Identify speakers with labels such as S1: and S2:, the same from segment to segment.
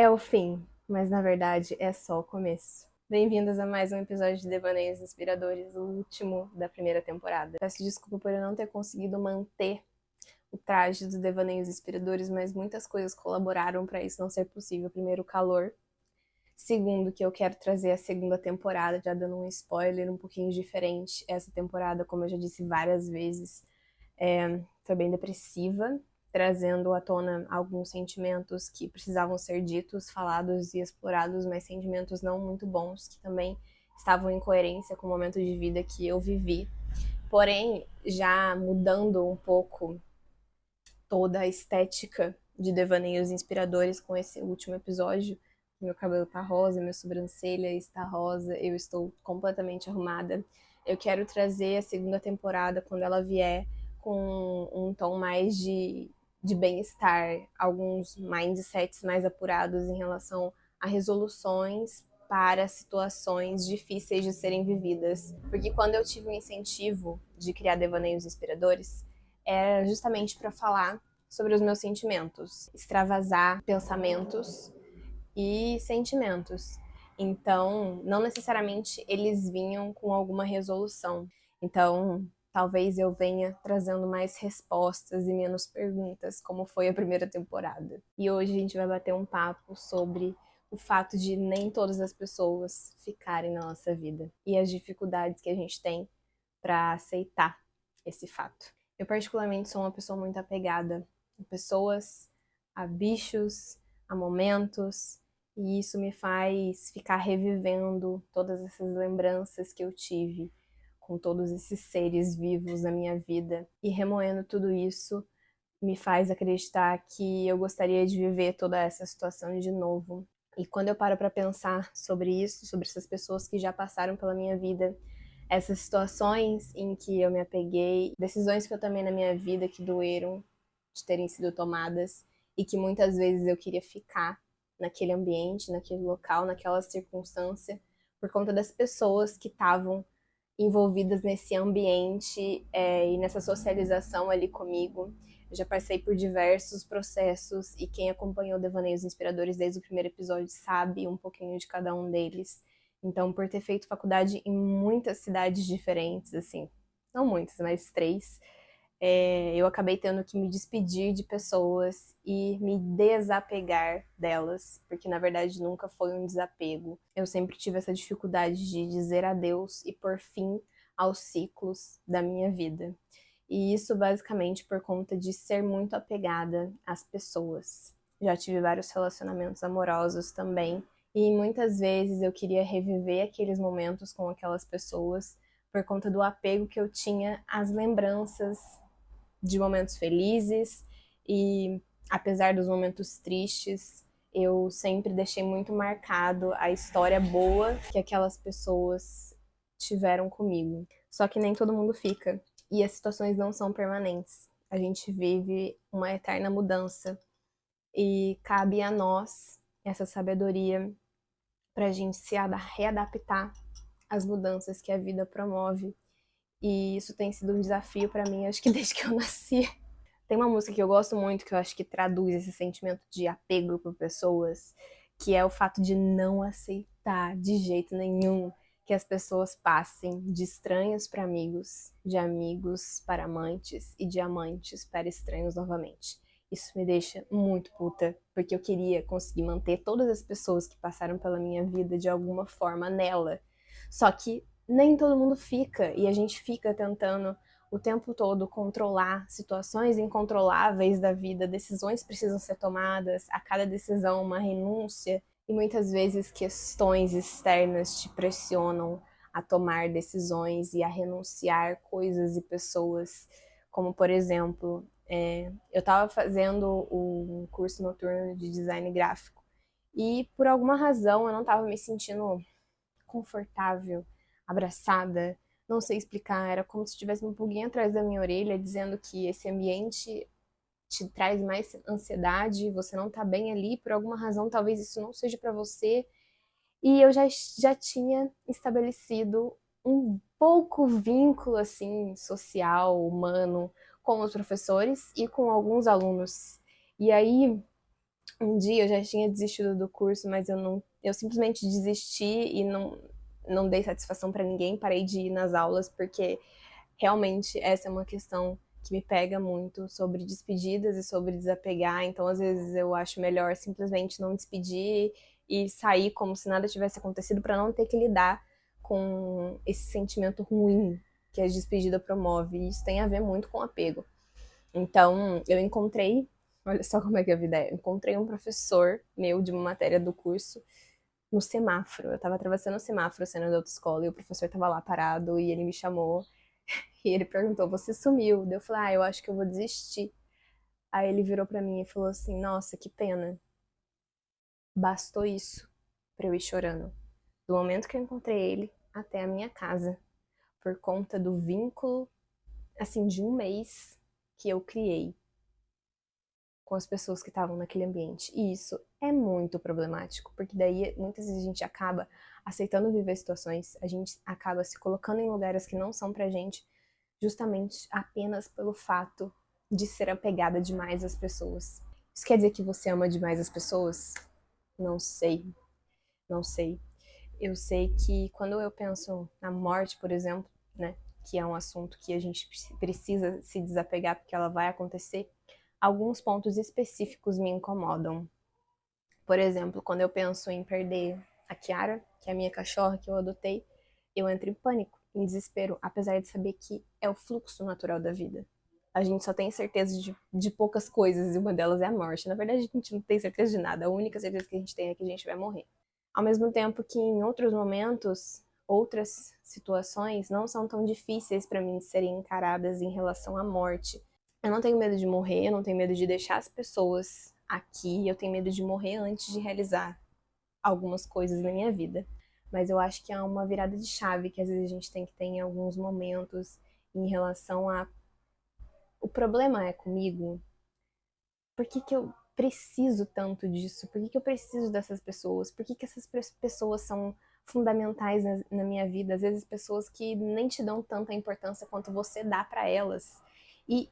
S1: É o fim, mas na verdade é só o começo. Bem-vindos a mais um episódio de Devaneios Inspiradores, o último da primeira temporada. Peço desculpa por eu não ter conseguido manter o traje dos Devaneios Inspiradores, mas muitas coisas colaboraram para isso não ser possível. Primeiro, o calor. Segundo, que eu quero trazer a segunda temporada, já dando um spoiler um pouquinho diferente. Essa temporada, como eu já disse várias vezes, foi bem depressiva, trazendo à tona alguns sentimentos que precisavam ser ditos, falados e explorados, mas sentimentos não muito bons, que também estavam em coerência com o momento de vida que eu vivi. Porém, já mudando um pouco toda a estética de devaneios inspiradores com esse último episódio, meu cabelo tá rosa, minha sobrancelha está rosa, eu estou completamente arrumada. Eu quero trazer a segunda temporada quando ela vier com um tom mais de bem-estar, alguns mindsets mais apurados em relação a resoluções para situações difíceis de serem vividas. Porque quando eu tive o incentivo de criar devaneios inspiradores, era justamente para falar sobre os meus sentimentos, extravasar pensamentos e sentimentos. Então, não necessariamente eles vinham com alguma resolução. Então, talvez eu venha trazendo mais respostas e menos perguntas, como foi a primeira temporada. E hoje a gente vai bater um papo sobre o fato de nem todas as pessoas ficarem na nossa vida e as dificuldades que a gente tem para aceitar esse fato. Eu particularmente sou uma pessoa muito apegada a pessoas, a bichos, a momentos, e isso me faz ficar revivendo todas essas lembranças que eu tive com todos esses seres vivos na minha vida. E remoendo tudo isso me faz acreditar que eu gostaria de viver toda essa situação de novo. E quando eu paro para pensar sobre isso, sobre essas pessoas que já passaram pela minha vida, essas situações em que eu me apeguei, decisões que eu tomei na minha vida que doeram de terem sido tomadas e que muitas vezes eu queria ficar naquele ambiente, naquele local, naquela circunstância, por conta das pessoas que estavam envolvidas nesse ambiente e nessa socialização ali comigo. Eu já passei por diversos processos e quem acompanhou Devaneios Inspiradores desde o primeiro episódio sabe um pouquinho de cada um deles. Então, por ter feito faculdade em muitas cidades diferentes, assim, não muitas, mas 3, eu acabei tendo que me despedir de pessoas e me desapegar delas, porque na verdade nunca foi um desapego. Eu sempre tive essa dificuldade de dizer adeus e pôr fim aos ciclos da minha vida. E isso basicamente por conta de ser muito apegada às pessoas. Já tive vários relacionamentos amorosos também, e muitas vezes eu queria reviver aqueles momentos com aquelas pessoas por conta do apego que eu tinha às lembranças de momentos felizes e apesar dos momentos tristes, eu sempre deixei muito marcado a história boa que aquelas pessoas tiveram comigo. Só que nem todo mundo fica e as situações não são permanentes. A gente vive uma eterna mudança e cabe a nós essa sabedoria para a gente se readaptar às mudanças que a vida promove. E isso tem sido um desafio para mim, acho que desde que eu nasci. Tem uma música que eu gosto muito, que eu acho que traduz esse sentimento de apego por pessoas, que é o fato de não aceitar de jeito nenhum que as pessoas passem de estranhos para amigos, de amigos para amantes e de amantes para estranhos novamente. Isso me deixa muito puta, porque eu queria conseguir manter todas as pessoas que passaram pela minha vida de alguma forma nela. Só que nem todo mundo fica, e a gente fica tentando o tempo todo controlar situações incontroláveis da vida, decisões precisam ser tomadas, a cada decisão uma renúncia, e muitas vezes questões externas te pressionam a tomar decisões e a renunciar coisas e pessoas, como por exemplo, eu estava fazendo um curso noturno de design gráfico e por alguma razão eu não estava me sentindo confortável, abraçada, não sei explicar, era como se tivesse um pulguinho atrás da minha orelha dizendo que esse ambiente te traz mais ansiedade, você não tá bem ali, por alguma razão talvez isso não seja para você. E eu já tinha estabelecido um pouco vínculo assim social, humano com os professores e com alguns alunos. E aí Um dia eu já tinha desistido do curso, mas eu simplesmente desisti e não dei satisfação para ninguém, parei de ir nas aulas, porque realmente essa é uma questão que me pega muito sobre despedidas e sobre desapegar. Então, às vezes, eu acho melhor simplesmente não despedir e sair como se nada tivesse acontecido para não ter que lidar com esse sentimento ruim que a despedida promove. E isso tem a ver muito com apego. Então, eu encontrei, olha só como é que é a vida é, eu encontrei um professor meu de uma matéria do curso no semáforo. Eu tava atravessando o semáforo saindo da autoescola e o professor tava lá parado e ele me chamou e ele perguntou: "Você sumiu?" Daí eu falei: "Ah, eu acho que eu vou desistir." Aí ele virou pra mim e falou assim: "Nossa, que pena. Bastou isso pra eu ir chorando. Do momento que eu encontrei ele até a minha casa, por conta do vínculo, assim, de um mês que eu criei com as pessoas que estavam naquele ambiente." E isso é muito problemático, porque daí muitas vezes a gente acaba aceitando viver situações, a gente acaba se colocando em lugares que não são pra gente, justamente apenas pelo fato de ser apegada demais às pessoas. Isso quer dizer que você ama demais as pessoas? Não sei, não sei. Eu sei que quando eu penso na morte, por exemplo, né, que é um assunto que a gente precisa se desapegar porque ela vai acontecer, alguns pontos específicos me incomodam. Por exemplo, quando eu penso em perder a Kiara, que é a minha cachorra que eu adotei, eu entro em pânico, em desespero, apesar de saber que é o fluxo natural da vida. A gente só tem certeza de poucas coisas e uma delas é a morte. Na verdade, a gente não tem certeza de nada. A única certeza que a gente tem é que a gente vai morrer. Ao mesmo tempo que em outros momentos, outras situações não são tão difíceis para mim de serem encaradas em relação à morte. Eu não tenho medo de morrer, eu não tenho medo de deixar as pessoas aqui, eu tenho medo de morrer antes de realizar algumas coisas na minha vida. Mas eu acho que é uma virada de chave que às vezes a gente tem que ter em alguns momentos em relação a o problema é comigo. Por que que eu preciso tanto disso? Por que que eu preciso dessas pessoas? Por que que essas pessoas são fundamentais na minha vida? Às vezes pessoas que nem te dão tanta importância quanto você dá para elas. E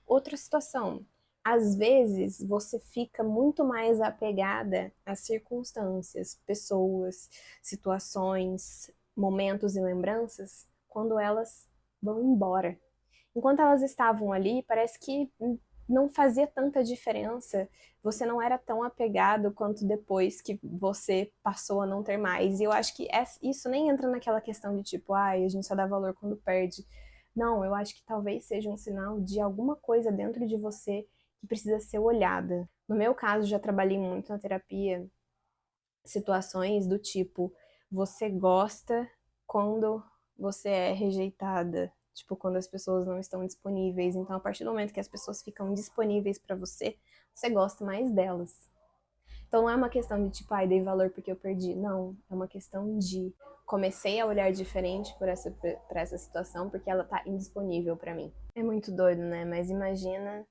S1: outra situação, às vezes você fica muito mais apegada às circunstâncias, pessoas, situações, momentos e lembranças quando elas vão embora. Enquanto elas estavam ali, parece que não fazia tanta diferença. Você não era tão apegado quanto depois que você passou a não ter mais. E eu acho que isso nem entra naquela questão de tipo, ai, a gente só dá valor quando perde. Não, eu acho que talvez seja um sinal de alguma coisa dentro de você que precisa ser olhada. No meu caso, já trabalhei muito na terapia situações do tipo, você gosta quando você é rejeitada, tipo, quando as pessoas não estão disponíveis. Então, a partir do momento que as pessoas ficam disponíveis para você, você gosta mais delas. Então, não é uma questão de tipo, ai, dei valor porque eu perdi. Não, é uma questão de comecei a olhar diferente por essa situação porque ela tá indisponível para mim. É muito doido, né? Mas imagina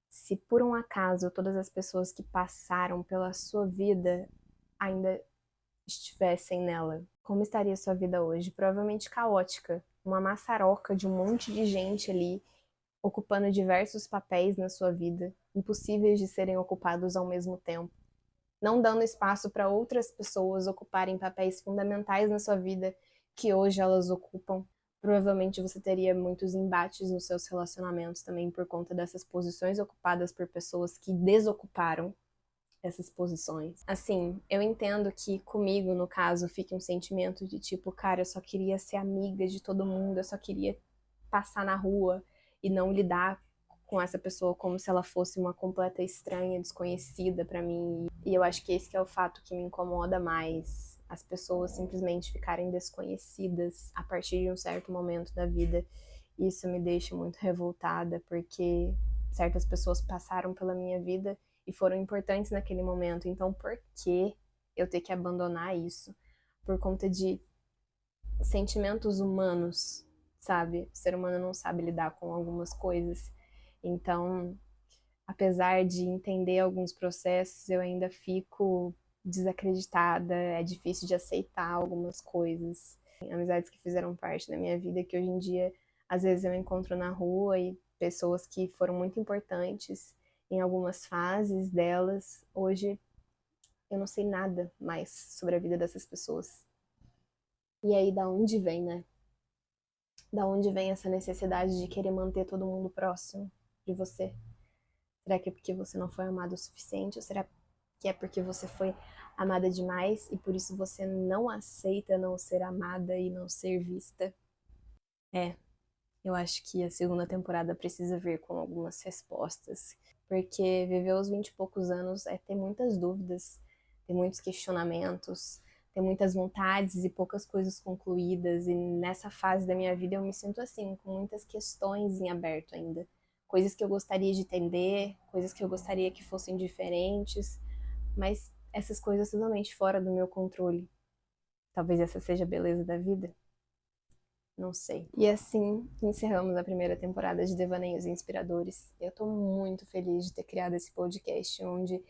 S1: se por um acaso todas as pessoas que passaram pela sua vida ainda estivessem nela. Como estaria sua vida hoje? Provavelmente caótica. Uma maçaroca de um monte de gente ali, ocupando diversos papéis na sua vida, impossíveis de serem ocupados ao mesmo tempo. Não dando espaço para outras pessoas ocuparem papéis fundamentais na sua vida que hoje elas ocupam. Provavelmente você teria muitos embates nos seus relacionamentos também por conta dessas posições ocupadas por pessoas que desocuparam essas posições. Assim, eu entendo que comigo, no caso, fique um sentimento de tipo, cara, eu só queria ser amiga de todo mundo, eu só queria passar na rua e não lidar com essa pessoa como se ela fosse uma completa estranha, desconhecida pra mim. E eu acho que esse que é o fato que me incomoda mais, as pessoas simplesmente ficarem desconhecidas a partir de um certo momento da vida. Isso me deixa muito revoltada, porque certas pessoas passaram pela minha vida e foram importantes naquele momento. Então, por que eu ter que abandonar isso por conta de sentimentos humanos, sabe? O ser humano não sabe lidar com algumas coisas. Então, apesar de entender alguns processos, eu ainda fico desacreditada, é difícil de aceitar algumas coisas. Amizades que fizeram parte da minha vida que hoje em dia, às vezes eu encontro na rua e pessoas que foram muito importantes em algumas fases delas. Hoje eu não sei nada mais sobre a vida dessas pessoas. E aí, da onde vem, né? Da onde vem essa necessidade de querer manter todo mundo próximo de você? Será que é porque você não foi amado o suficiente? Ou será que é porque você foi amada demais e por isso você não aceita não ser amada e não ser vista? É, eu acho que a segunda temporada precisa vir com algumas respostas, porque viver os 20 e poucos anos é ter muitas dúvidas, ter muitos questionamentos, ter muitas vontades e poucas coisas concluídas, e nessa fase da minha vida eu me sinto assim, com muitas questões em aberto ainda. Coisas que eu gostaria de entender, coisas que eu gostaria que fossem diferentes, mas essas coisas totalmente fora do meu controle. Talvez essa seja a beleza da vida. Não sei. E assim encerramos a primeira temporada de Devaneios Inspiradores. Eu tô muito feliz de ter criado esse podcast, onde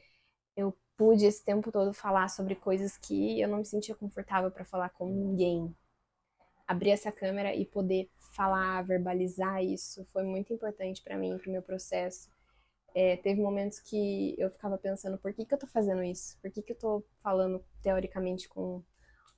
S1: eu pude esse tempo todo falar sobre coisas que eu não me sentia confortável para falar com ninguém. Abrir essa câmera e poder falar, verbalizar isso foi muito importante para mim, pro meu processo. Teve momentos que eu ficava pensando, por que eu tô fazendo isso? Por que eu tô falando teoricamente com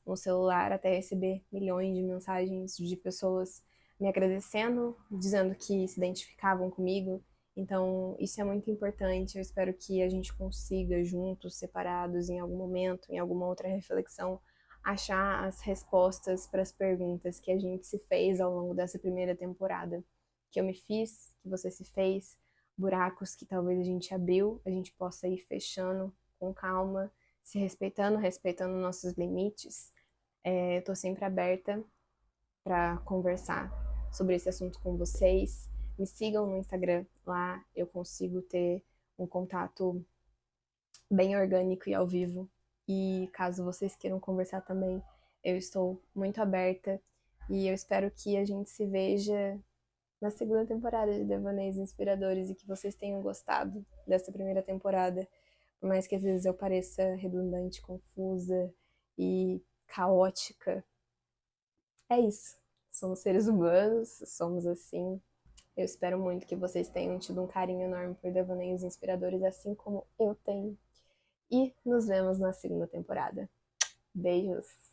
S1: um celular até receber milhões de mensagens de pessoas me agradecendo, dizendo que se identificavam comigo. Então, isso é muito importante. Eu espero que a gente consiga, juntos, separados, em algum momento, em alguma outra reflexão, achar as respostas para as perguntas que a gente se fez ao longo dessa primeira temporada. Que eu me fiz, que você se fez, buracos que talvez a gente abriu, a gente possa ir fechando com calma, se respeitando, respeitando nossos limites. Eu tô sempre aberta para conversar sobre esse assunto com vocês. Me sigam no Instagram, lá eu consigo ter um contato bem orgânico e ao vivo. E caso vocês queiram conversar também, eu estou muito aberta e eu espero que a gente se veja na segunda temporada de Devaneios Inspiradores e que vocês tenham gostado dessa primeira temporada. Por mais que às vezes eu pareça redundante, confusa e caótica, é isso. Somos seres humanos, somos assim. Eu espero muito que vocês tenham tido um carinho enorme por Devaneios Inspiradores, assim como eu tenho. E nos vemos na segunda temporada. Beijos!